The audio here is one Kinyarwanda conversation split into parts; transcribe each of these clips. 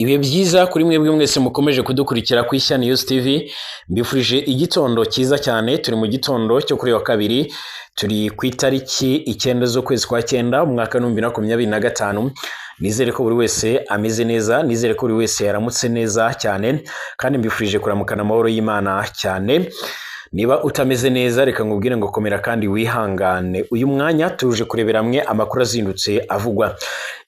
Ibihe byiza kuri mwebwe mwese mukomeje kudukurikira ku Ishya News TV, mbifurije igitondo cyiza cyane. Turi mu gitondo cyo kuri wa kabiri, turi ku itariki 9 z'ukwezi kwa 9 umwaka wa 2025. Nizere ko buri wese ameze neza, nizere ko buri wese yaramutse neza cyane, kandi mbifurije kuramukana amahoro y'Imana cyane. Niba utameze neza reka nkubwire ngo komera kandi wihangane. Uyu mwanya tuje kurebera hamwe amakuru azindutse avugwa.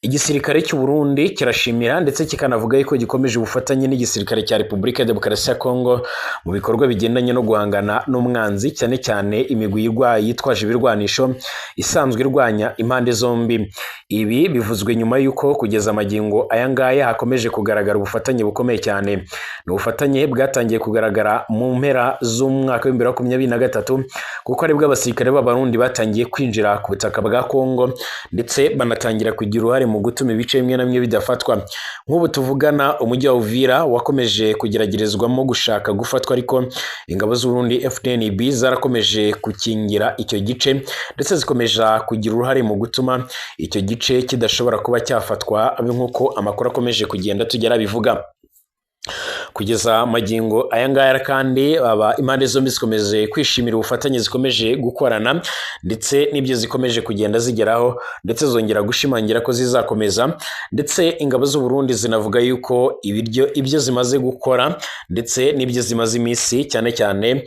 Igisirikare cy'u Burundi kirashimira ndetse kikanavuga yuko gikomeje ubufatanye n'igisirikare cya Repubulika ya Demokarasi ya Kongo mu bikorwa bigendanye no guhangana n'umwanzi, cyane cyane imigwi yitwaje ibirwanisho isanzwe irwanya impande zombi. Ibi bivuzwe nyuma yuko kugeza amagingo aya ngaya hakomeje kugaragara ubufatanye bukomeye cyane. Ni ubufatanye bwatangiye kugaragara mu mpera z'umwaka wa 2023 kuko aribwo abasirikare b'Abarundi batangiye kwinjira ku butaka bwa Kongo ndetse banatangira kugira uruhare mu gutuma ibice bimwe na bimwe bidafatwa. Nk'ubu tuvugana, umujyi wa Uvira wakomeje kugeragerezwamo gushaka gufatwa, ariko ingabo z'u Burundi FDNB zarakomeje gukingira icyo gice ndetse zikomeje kugira uruhare mu gutuma icyo gice kidashobora kuba cyafatwa, nk'uko amakuru akomeje kugenda tugera bivuga. Kugeza magingo aya ngaya kandi impande zombi zikomeje kwishimira ubufatanye zikomeje gukorana ndetse n'ibyo zikomeje kugenda zigeraho, ndetse zongera gushimangira ko zizakomeza. Ndetse ingabo z'u Burundi zinavuga yuko ibyo zimaze gukora ndetse n'ibyo zimaze iminsi cyane cyane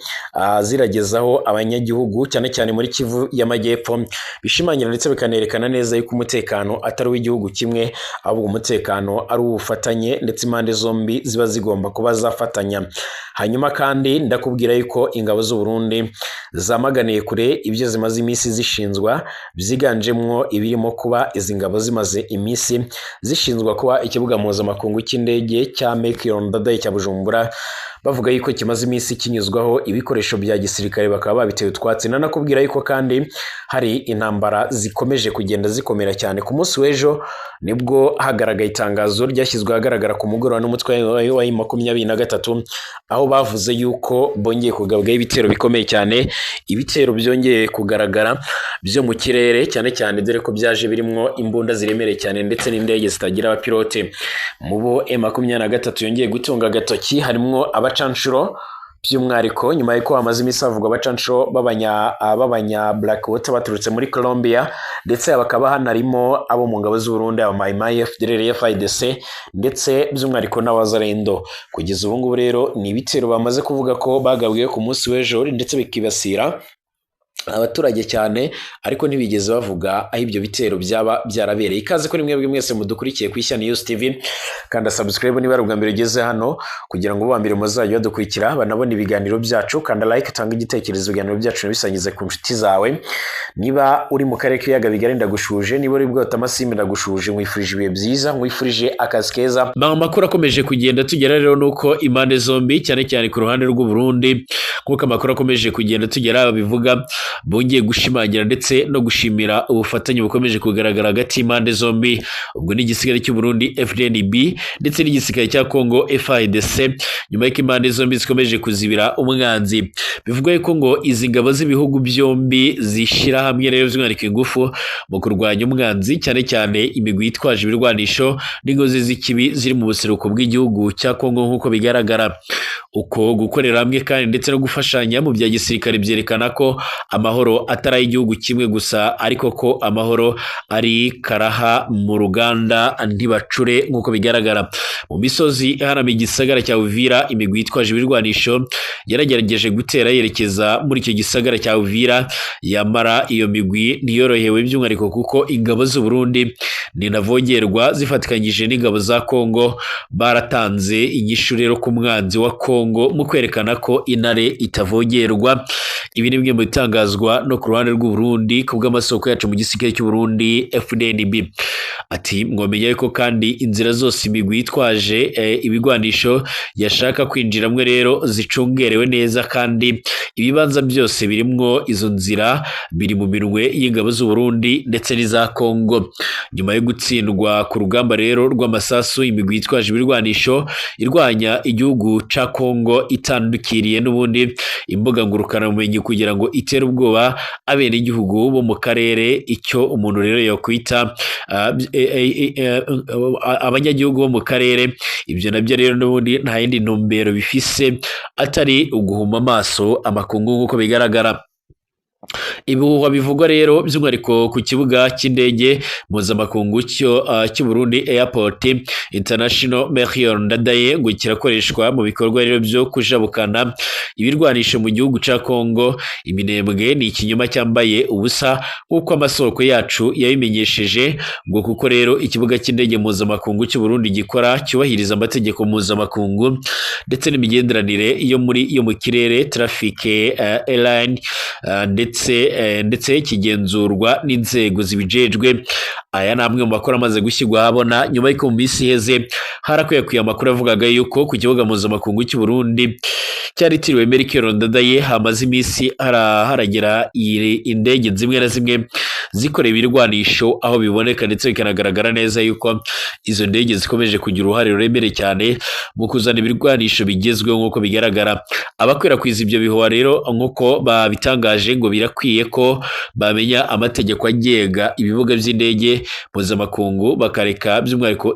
ziragezaho abanyagihugu cyane cyane muri Kivu y'Amajyepfo, bishimangira ndetse bikanerekana neza yuko umutekano atari uw'igihugu kimwe, ahubwo umutekano ari ubufatanye, ndetse impande zombi ziba zigomba kuba zafatanya. Hanyuma kandi ndakubwira yuko ingabo z'u Burundi zamaganiye kure ibyo zimaze iminsi zishinzwa, byiganjemwo ibirimo kuba izi ngabo zimaze iminsi zishinzwa kuba ikibuga mpuzamakungu cy'indege cya Mekiyoro Ndadaye cya Bujumbura, bavuga yuko kimaze iminsi kinyuzwaho ibikoresho bya gisirikare, bakaba babitewe utwatsi. Nanakubwira yuko kandi hari intambara zikomeje kugenda zikomera cyane. Ku munsi w'ejo nibwo hagaragaye itangazo ryashyizwe ahagaragara ku mugoroba n'umutwe wa M23, aho bavuze yuko bongeye kugabwaho ibitero bikomeye cyane, ibitero byongeye kugaragara byo mu kirere cyane cyane, dore ko byaje birimo imbunda ziremereye cyane ndetse n'indege zitagira abapilote. Mu bo M23 yongeye gutunga agatoki harimo abacanshuro, by'umwihariko nyuma y'uko hamaze iminsi havugwa abacanshuro b'abanya Black Water baturutse muri Colombia, ndetse bakaba hanarimo abo mu ngabo z'u Burundi, aba Mai Mai, FDLR, FARDC ndetse by'umwihariko n'abazarendo. Kugeza ubu ngubu rero ni ibitero bamaze kuvuga ko bagabwiwe ku munsi w'ejo ndetse bikibasira abaturage cyane, ariko ntibigeze bavuga aho ibyo bitero byaba byarabereye. Ikaze kuri mwebwe mwese mudukurikiye ku Ishya News TV, kanda subscribe niba ari ubwa mbere ugeze hano, kugira ngo ubambire muzajye badukurikira banabona ibiganiro byacu. Kanda like, tanga igitekerezo, ibiganiro byacu nabisangize ku nshuti zawe. Niba uri mu karere k'ibiyaga bigari ndagushuje, niba uri bwota amasimbi ndagushuje, nkwifurije ibihe byiza, nkwifurije akazi keza. Amakuru akomeje kugenda tugera rero nuko impande zombi cyane cyane ku ruhande rw'u Burundi, nk'uko amakuru akomeje kugenda tugera bivuga, bongeye gushimangira ndetse no gushimira ubufatanye bukomeje kugaragara hagati y'impande zombi, ubwo n'igisirikare cy'u Burundi FDNB ndetse n'igisirikare cya Kongo FARDC, nyuma y'uko impande zombi zikomeje kuzibira umwanzi. Bivugwa yuko ngo izi ngabo z'ibihugu byombi zishyira hamwe rero by'umwihariko ingufu mu kurwanya umwanzi, cyane cyane imigwi yitwaje ibirwanisho n'ingozi z'ikibi ziri mu buseruko bw'igihugu cya Kongo. Nk'uko bigaragara, uko gukorera hamwe kandi ndetse no gufashanya mu bya gisirikare byerekana ko amahoro atari ay'igihugu kimwe gusa, ariko ko amahoro ari karaha mu ruganda ntibacure. Nk'uko bigaragara mu misozi ihanamiye igisagara cya Uvira, imigwi yitwaje ibirwanisho yaragerageje gutera yerekeza muri icyo gisagara cya Uvira, yamara iyo migwi ntiyorohewe, by'umwihariko kuko ingabo z'u Burundi ninavogerwa zifatikanyije n'ingabo za Kongo baratanze inyishu rero ku mwanzi wa Kongo mu kwerekana ko intare itavogerwa. Ibi ni bimwe mu bitangazwa no ku ruhande rw'u Burundi ku bw'amasoko yacu mu gisirikare cy'u Burundi FDNB. Ati mwomenya yuko kandi inzira zose imigwi yitwaje ibigwanisho yashaka kwinjiramwe rero zicungerewe neza, kandi ibibanza byose birimwo izo nzira biri mu minwe y'ingabo z'u Burundi ndetse n'iza Kongo. Nyuma yo gutsindwa ku rugamba rero rw'amasasu, imigwi yitwaje ibirwanisho irwanya igihugu ca Kongo Kongo itandukiriye n'ubundi imbuga ngurukanabumenyi kugira ngo itere ubwoba abenegihugu bo mu karere. Icyo umuntu rero yakwita abanyagihugu bo mu karere, ibyo nabyo rero n'ubundi nta yindi ntumbero bifise atari uguhuma amaso amakungu nk'uko bigaragara. Ibihuha bivugwa rero by'umwihariko ku kibuga cy'indege mpuzamakungu cy'u Burundi Airport International Melchior Ndadaye ngo kirakoreshwa mu bikorwa rero byo kujabukana ibirwanisho mu gihugu ca Kongo. Iminembwe ni ikinyoma cyambaye ubusa nk'uko amasoko yacu yabimenyesheje, ngo kuko rero ikibuga cy'indege mpuzamakungu cy'u Burundi gikora cyubahiriza amategeko mpuzamakungu ndetse n'imigenderanire yo mu kirere traffic airline ndetse kigenzurwa n'inzego zibijejwe. Aya ni amwe mu makuru amaze gushyirwa ahabona nyuma y'uko mu minsi iheze harakwiye amakuru avugaga yuko ku kibuga mpuzamakungu cy'u Burundi cyaritiriwe Melchior Ndadaye hamaze iminsi haragera indege zimwe na zimwe zikoreye ibirwanisho aho biboneka, ndetse bikanagaragara neza yuko izo ndege zikomeje kugira uruhare ruremere cyane mu kuzana ibirwanisho bigezweho nk'uko bigaragara. Abakwirakwiza ibyo bihuha rero nk'uko babitangaje ngo birakwiye ko bamenya amategeko agenga ibibuga by'indege mpuzamakungu bakareka by'umwihariko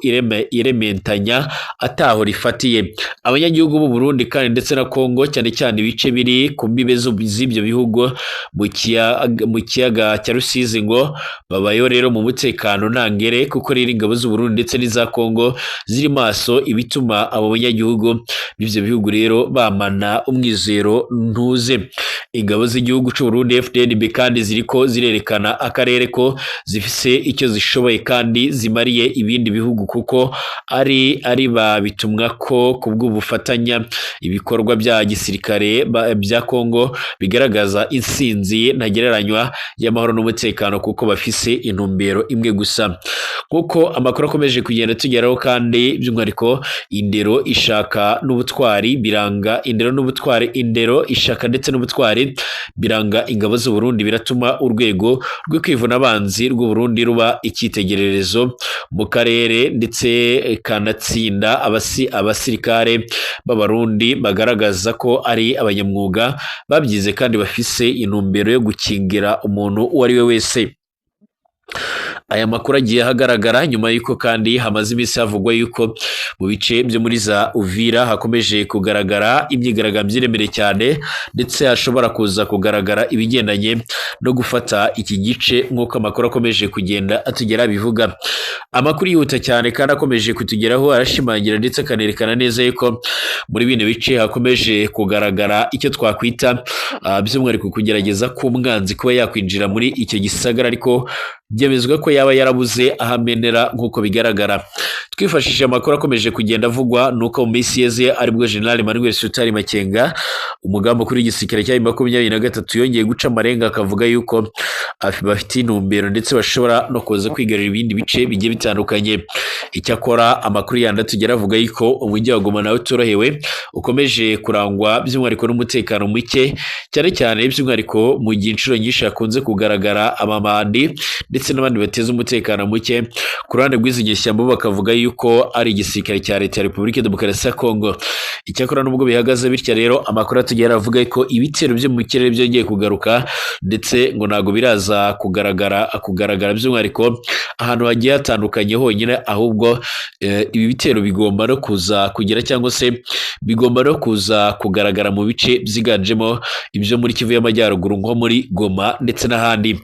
irementanya ataho rifatiye. Abanyagihugu b'u Burundi kandi ndetse na Kongo, cyane cyane ibice biri ku mbibe z'ibyo bihugu mu kiyaga cya Rusizi, ngo babayo rero mu mutekano ntangere, kuko rero ingabo z'u Burundi ndetse n'iza Kongo ziri maso, ibituma abo banyagihugu b'ivyo bihugu rero bamana umwizero ntuze. Ingabo z'igihugu cy'u Burundi FDNB kandi ziriko zirerekana akarere ko zifise icyo zishoboye kandi zimariye ibindi bihugu, kuko ari babitumwa ko kubw'ubufatanya ibikorwa bya gisirikare bya Kongo bigaragaza insinzi ntagereranywa y'amahoro n'umutekano, kuko bafise intumbero imwe gusa. Kuko amakuru akomeje kugenda tugeraho kandi by'umwihariko indero ishaka n'ubutwari biranga indero ishaka ndetse n'ubutwari biranga ingabo z'u Burundi, biratuma urwego rwo kwivuna abanzi rw'u Burundi ruba icyitegererezo mu karere, ndetse kanatsinda abasirikare b'Abarundi bagaragaza ko ari abanyamwuga babyize kandi bafise intumbero yo gukingira umuntu uwo ari we wese. Aya makuru agiye hagaragara nyuma y'uko kandi hamaze iminsi havugwa yuko mu bice byo muri za Uvira hakomeje kugaragara imyigaragambyo iremereye cyane, ndetse hashobora kuza kugaragara ibigendanye no gufata iki gice nk'uko amakuru akomeje kugenda atugera bivuga. Amakuru yihuta cyane kandi akomeje kutugeraho arashimangira ndetse akanerekana neza yuko muri bino bice hakomeje kugaragara icyo twakwita by'umwihariko kugerageza k'umwanzi kuba yakwinjira muri icyo gisagara, ariko byemezwa ko yaba yarabuze ahamenera nk'uko bigaragara. Twifashishije amakuru akomeje kugenda avugwa nuko mu minsi yeze aribwo General Emmanuel Sultani Makenga, umugaba mukuru w'igisirikare cya 23 yongeye guca amarenga akavuga yuko bafite intumbero ndetse bashobora no kuza kwigarurira ibindi bice bigiye bitandukanye. Icyakora amakuru yandi atugera avuga yuko umujyi wa Goma nawe utorohewe ukomeje kurangwa by'umwihariko n'umutekano muke, cyane cyane by'umwihariko mu gihe inshuro nyinshi hakunze kugaragara amamandi ndetse n'abandi bateza umutekano muke. Ku ruhande rw'izi nyeshyamba bakavuga yuko ari igisirikare cya leta ya Repubulika Demokarasi ya Kongo. Icyakora nubwo bihagaze bityo rero amakuru atugera avuga ko ibitero byo mu kirere byongeye kugaruka, ndetse ngo ntago biraza kugaragara by'umwihariko ahantu hagiye hatandukanye honyine, ahubwo ibi bitero bigomba no kuza kugira cyangwa se bigomba no kuza kugaragara mu bice byiganjemo ibyo muri Kivu y'Amajyaruguru nko muri Goma ndetse n'ahandi.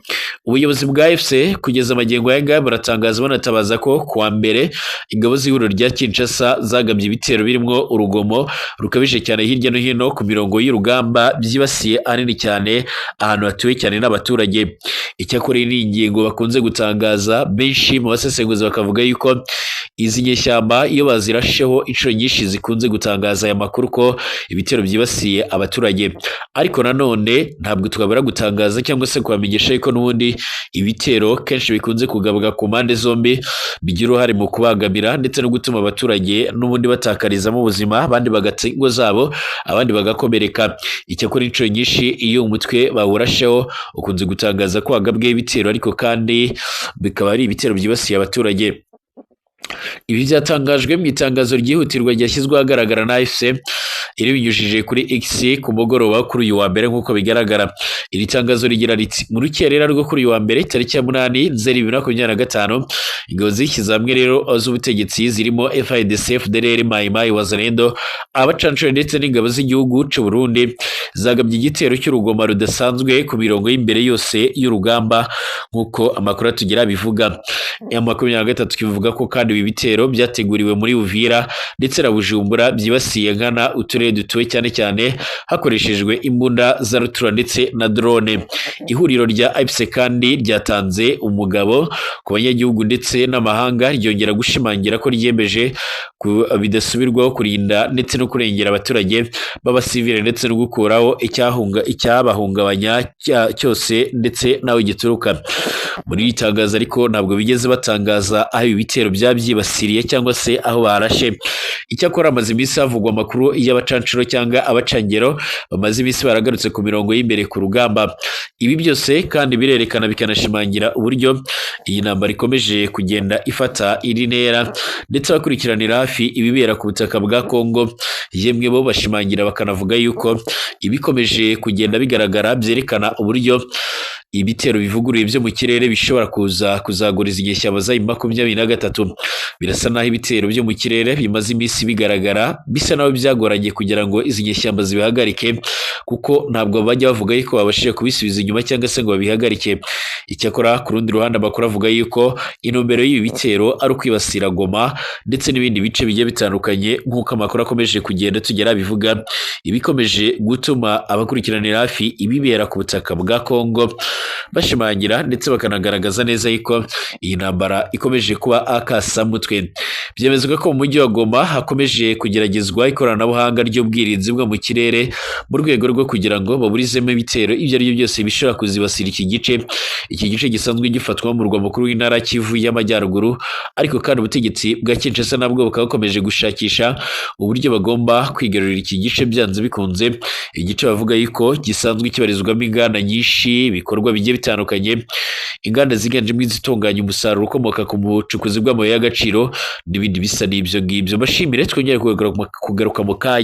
Ubuyobozi bwa FC kugeza amagengo y'aya baratangaza banatabaza ko kuwa mbere ingabo z'ihuriro rya Kinshasa zagabye ibitero birimo urugomo rukabije cyane hirya no hino ku mirongo y'urugamba, byibasiye ahanini cyane ahantu hatuwe cyane n'abaturage. Icyakora ni ingingo bakunze gutangaza, benshi mu basesenguzi bakavuga yuko izi nyeshyamba iyo bazirasheho inshuro nyinshi zikunze gutangaza aya makuru ko ibitero byibasiye abaturage, ariko nanone ntabwo twabura gutangaza cyangwa se kubamenyesha yuko n'ubundi ibitero kenshi bikunze kugabwa ku mpande zombi bigira uruhare mu kubagamira ndetse no gutuma abaturage n'ubundi batakarizamo ubuzima, abandi bagata ingo zabo, abandi bagakomereka. Icyakora inshuro nyinshi iyo umutwe bawurasheho ukunze gutangaza ko wagabweho ibitero, ariko kandi bikaba ari ibitero byibasiye abaturage. Ibi byatangajwe mu itangazo ryihutirwa ryashyizwe ahagaragara na AFC iri binyujije kuri X ku mugoroba kuri uyu wa mbere nk'uko bigaragara. Iri tangazo rigira riti mu rukerera rwo kuri uyu wa mbere tariki ya 8/2025 ingabo zishyize hamwe rero z'ubutegetsi zirimo FARDC, FDLR, Mai Mai, Wazalendo, abacancuro ndetse n'ingabo z'igihugu cy'u Burundi zagabye igitero cy'urugoma rudasanzwe ku mirongo y'imbere yose y'urugamba nk'uko amakuru tugira bivuga. Ya 23 kivuga ko kandi ibi bitero byateguriwe muri Uvira ndetse na Bujumbura byibasiye nkana uturere dutuwe cyane cyane hakoreshejwe imbunda za rutura ndetse na drone. Ihuriro rya IPC kandi ryatanze umugabo ku banyagihugu ndetse n'amahanga ryongera gushimangira ko ryemeje bidasubirwaho kurinda ndetse no kurengera abaturage b'abasivile ndetse no gukuraho icyabahungabanya cyose ndetse nawe gituruka. Muri itangaza ariko ntabwo bigeze batangaza aho ibi bitero byabyibasiriye cyangwa se aho barashe. Icyakora amaze iminsi havugwa amakuru y'abacancuro cyangwa abacangero bamaze iminsi baragarutse ku mirongo y'imbere ku rugamba. Ibi byose kandi birerekana bikanashimangira uburyo iyi ntambara ikomeje kugenda ifata iri ntera ndetse bakurikiranira hafi ibibera ku butaka bwa Kongo. Yemwe bo bashimangira bakanavuga yuko ibikomeje kugenda bigaragara byerekana uburyo ibitero bivuguruye byo mu kirere bishobora kuzaguriza inyeshyamba za 23. Birasa naho ibitero byo mu kirere bimaze iminsi bigaragara bisa naho byagoranye kugira ngo izi nyeshyamba zibihagarike kuko ntabwo bajya bavuga yuko babashije kubisubiza inyuma cyangwa se ngo babihagarike. Icyakora ku rundi ruhande amakuru avuga yuko intumbero y'ibi bitero ari ukwibasira Goma ndetse n'ibindi bice bigiye bitandukanye nk'uko amakuru akomeje kugenda tugera bivuga, ibikomeje gutuma abakurikiranira hafi ibibera ku butaka bwa Kongo bashimangira ndetse bakanagaragaza neza yuko iyi ntambara ikomeje kuba akasamutwe. Byemezwa ko mu mujyi wa Goma hakomeje kugeragezwa ikoranabuhanga ry'ubwirinzi bwo mu kirere mu rwego rwo kugira ngo baburizemo ibitero ibyo ari byo byose bishobora kuzibasira iki gice. Iki gice gisanzwe gifatwa mu murwa mukuru w'intara Kivu y'Amajyaruguru, ariko kandi ubutegetsi bwa Kinshasa nabwo bukaba bukomeje gushakisha uburyo bagomba kwigarurira iki gice byanze bikunze. Igice bavuga yuko gisanzwe kibarizwamo inganda nyinshi, ibikorwa bigiye bitandukanye, inganda ziganjemo izitunganya umusaruro ukomoka ku bucukuzi bw'amabuye y'agaciro n'ibindi bisa n'ibyo ngibyo. Bashimire twongere kugaruka mu kanya.